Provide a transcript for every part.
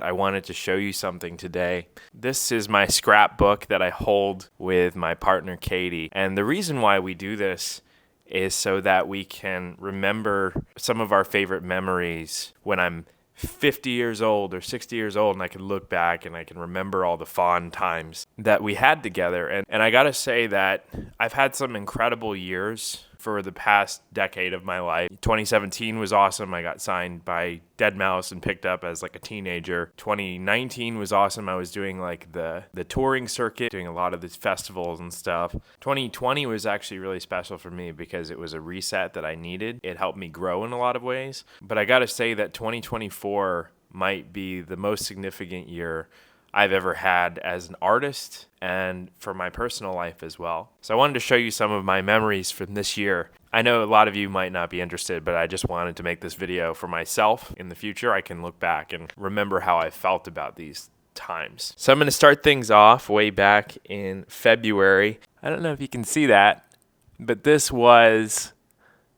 I wanted to show you something today. This is my scrapbook that I hold with my partner, Katie. And the reason why we do this is so that we can remember some of our favorite memories when I'm 50 years old or 60 years old, and I can look back and I can remember all the fond times that we had together. And I gotta say that I've had some incredible years for the past decade of my life. 2017 was awesome. I got signed by Deadmau5 and picked up as like a teenager. 2019 was awesome. I was doing like the touring circuit, doing a lot of these festivals and stuff. 2020 was actually really special for me because it was a reset that I needed. It helped me grow in a lot of ways. But I gotta say that 2024 might be the most significant year I've ever had as an artist and for my personal life as well. So I wanted to show you some of my memories from this year. I know a lot of you might not be interested, but I just wanted to make this video for myself. In the future, I can look back and remember how I felt about these times. So I'm going to start things off way back in February. I don't know if you can see that, but this was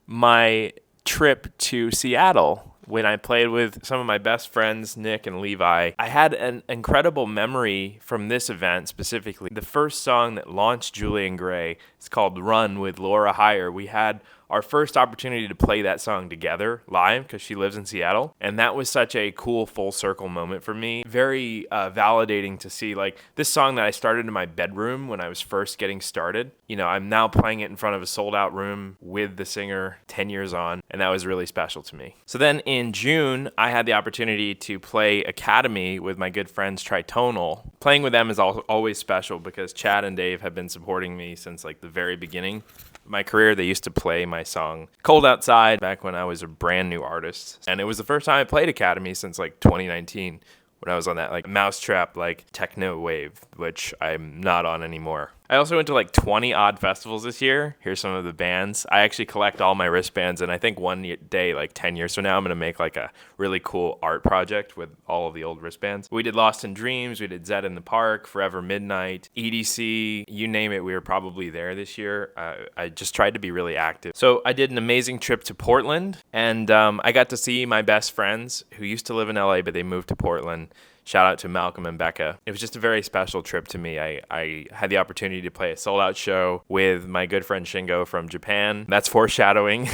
my trip to Seattle when I played with some of my best friends, Nick and Levi. I had an incredible memory from this event specifically. The first song that launched Julian Gray is called Run with Laura Heyer. We had our first opportunity to play that song together live because she lives in Seattle. And that was such a cool full circle moment for me. Very validating to see like this song that I started in my bedroom when I was first getting started. You know, I'm now playing it in front of a sold out room with the singer 10 years on. And that was really special to me. So then in June, I had the opportunity to play Academy with my good friends Tritonal. Playing with them is always special because Chad and Dave have been supporting me since like the very beginning of my career. They used to play my song Cold Outside back when I was a brand new artist. And it was the first time I played Academy since like 2019 when I was on that like mousetrap like techno wave, which I'm not on anymore. I also went to like 20 odd festivals this year. Here's some of the bands. I actually collect all my wristbands, and I think one day, like 10 years from now, I'm going to make like a really cool art project with all of the old wristbands. We did Lost in Dreams, we did Zed in the Park, Forever Midnight, EDC, you name it, we were probably there this year. I just tried to be really active. So I did an amazing trip to Portland, and I got to see my best friends who used to live in LA, but they moved to Portland. Shout out to Malcolm and Becca. It was just a very special trip to me. I had the opportunity to play a sold-out show with my good friend Shingo from Japan. That's foreshadowing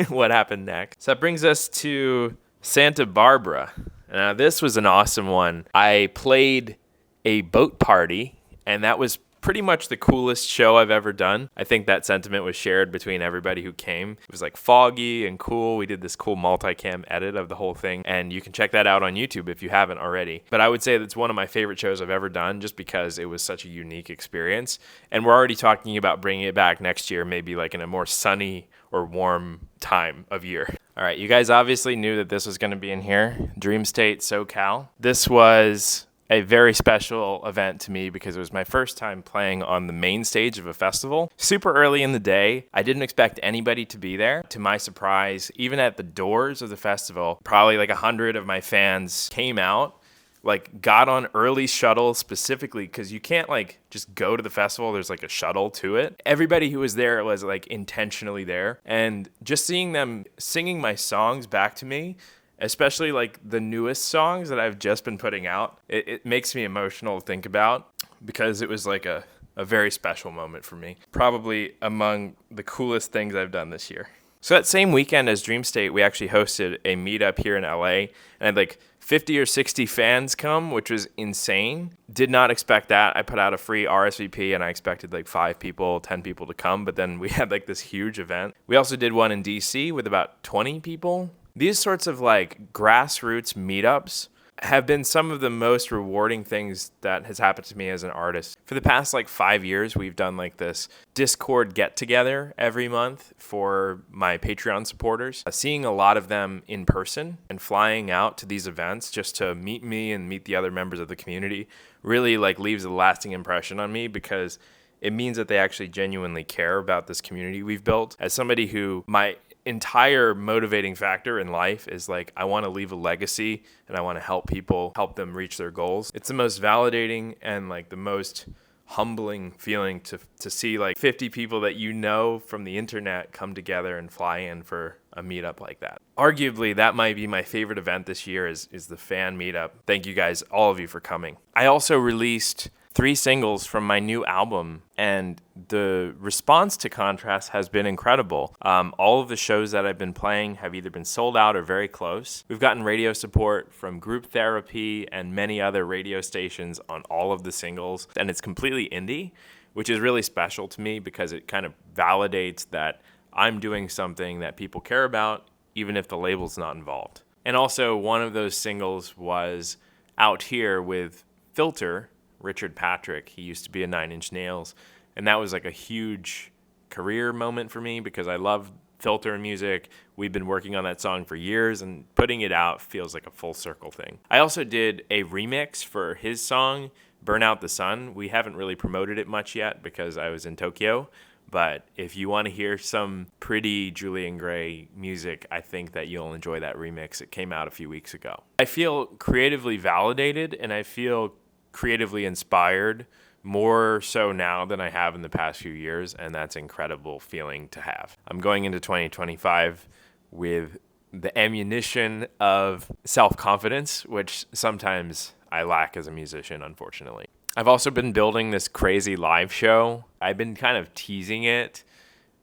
what happened next. So that brings us to Santa Barbara. Now, this was an awesome one. I played a boat party, and that was pretty much the coolest show I've ever done. I think that sentiment was shared between everybody who came. It was like foggy and cool. We did this cool multicam edit of the whole thing, and you can check that out on YouTube if you haven't already. But I would say that's one of my favorite shows I've ever done just because it was such a unique experience. And we're already talking about bringing it back next year, maybe like in a more sunny or warm time of year. All right, you guys obviously knew that this was going to be in here. Dream State, SoCal. This was a very special event to me because it was my first time playing on the main stage of a festival. Super early in the day, I didn't expect anybody to be there. To my surprise, even at the doors of the festival, probably like 100 of my fans came out, like got on early shuttle specifically because you can't like just go to the festival. There's like a shuttle to it. Everybody who was there was like intentionally there. And just seeing them singing my songs back to me, especially like the newest songs that I've just been putting out, it makes me emotional to think about because it was like a very special moment for me. Probably among the coolest things I've done this year. So that same weekend as Dream State, we actually hosted a meetup here in LA, and I had like 50 or 60 fans come, which was insane. Did not expect that. I put out a free RSVP and I expected like 5 people, 10 people to come, but then we had like this huge event. We also did one in DC with about 20 people. These sorts of like grassroots meetups have been some of the most rewarding things that has happened to me as an artist. For the past like 5 years, we've done like this Discord get together every month for my Patreon supporters. Seeing a lot of them in person and flying out to these events just to meet me and meet the other members of the community really like leaves a lasting impression on me because it means that they actually genuinely care about this community we've built. As somebody who my entire motivating factor in life is like, I want to leave a legacy and I want to help people, help them reach their goals. It's the most validating and like the most humbling feeling to see like 50 people that you know from the internet come together and fly in for a meetup like that. Arguably, that might be my favorite event this year is the fan meetup. Thank you guys, all of you, for coming. I also released 3 singles from my new album, and the response to Contrast has been incredible. All of the shows that I've been playing have either been sold out or very close. We've gotten radio support from Group Therapy and many other radio stations on all of the singles, and it's completely indie, which is really special to me because it kind of validates that I'm doing something that people care about, even if the label's not involved. And also, one of those singles was Out Here with Filter, Richard Patrick. He used to be a 9 Inch Nails, and that was like a huge career moment for me because I love Filter and music. We've been working on that song for years, and putting it out feels like a full circle thing. I also did a remix for his song, Burn Out the Sun. We haven't really promoted it much yet because I was in Tokyo, but if you want to hear some pretty Julian Gray music, I think that you'll enjoy that remix. It came out a few weeks ago. I feel creatively validated, and I feel creatively inspired more so now than I have in the past few years, and that's an incredible feeling to have. I'm going into 2025 with the ammunition of self-confidence, which sometimes I lack as a musician, unfortunately. I've also been building this crazy live show. I've been kind of teasing it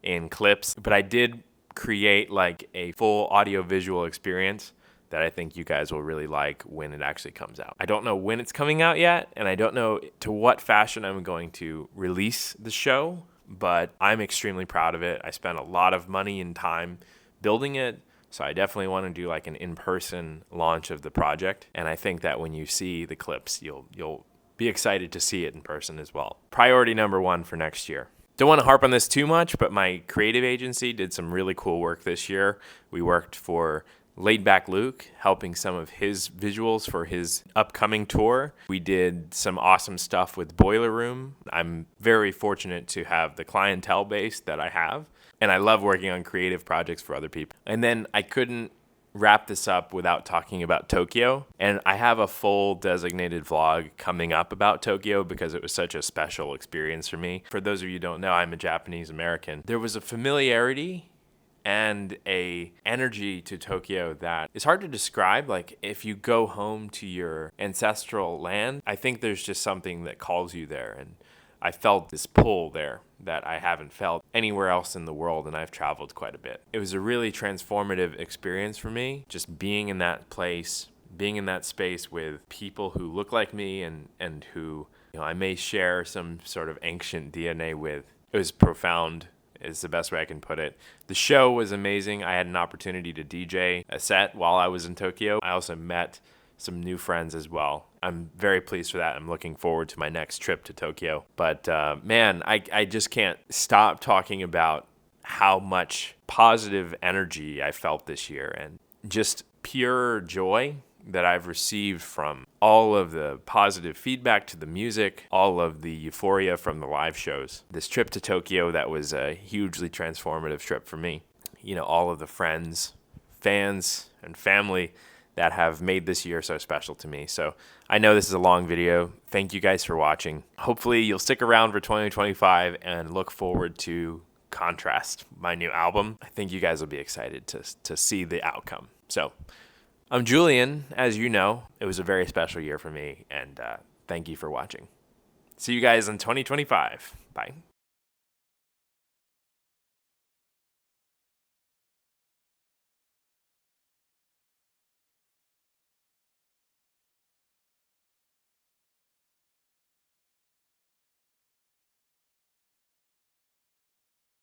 in clips, but I did create like a full audio-visual experience that I think you guys will really like when it actually comes out. I don't know when it's coming out yet, and I don't know to what fashion I'm going to release the show, but I'm extremely proud of it. I spent a lot of money and time building it, so I definitely want to do like an in-person launch of the project, and I think that when you see the clips, you'll be excited to see it in person as well. Priority number 1 for next year. Don't want to harp on this too much, but my creative agency did some really cool work this year. We worked for Laid Back Luke, helping some of his visuals for his upcoming tour. We did some awesome stuff with Boiler Room. I'm very fortunate to have the clientele base that I have, and I love working on creative projects for other people. And then I couldn't wrap this up without talking about Tokyo, and I have a full designated vlog coming up about Tokyo because it was such a special experience for me. For those of you who don't know, I'm a Japanese American. There was a familiarity and a energy to Tokyo that is hard to describe. Like if you go home to your ancestral land, I think there's just something that calls you there. And I felt this pull there that I haven't felt anywhere else in the world, and I've traveled quite a bit. It was a really transformative experience for me, just being in that place, being in that space with people who look like me and who, you know, I may share some sort of ancient DNA with. It was profound, is the best way I can put it. The show was amazing. I had an opportunity to DJ a set while I was in Tokyo. I also met some new friends as well. I'm very pleased for that. I'm looking forward to my next trip to Tokyo. But man, I just can't stop talking about how much positive energy I felt this year and just pure joy that I've received from all of the positive feedback to the music, all of the euphoria from the live shows. This trip to Tokyo, that was a hugely transformative trip for me. You know, all of the friends, fans, and family that have made this year so special to me. So I know this is a long video. Thank you guys for watching. Hopefully you'll stick around for 2025 and look forward to Contrast, my new album. I think you guys will be excited to see the outcome. So I'm Julian. As you know, it was a very special year for me, and thank you for watching. See you guys in 2025. Bye.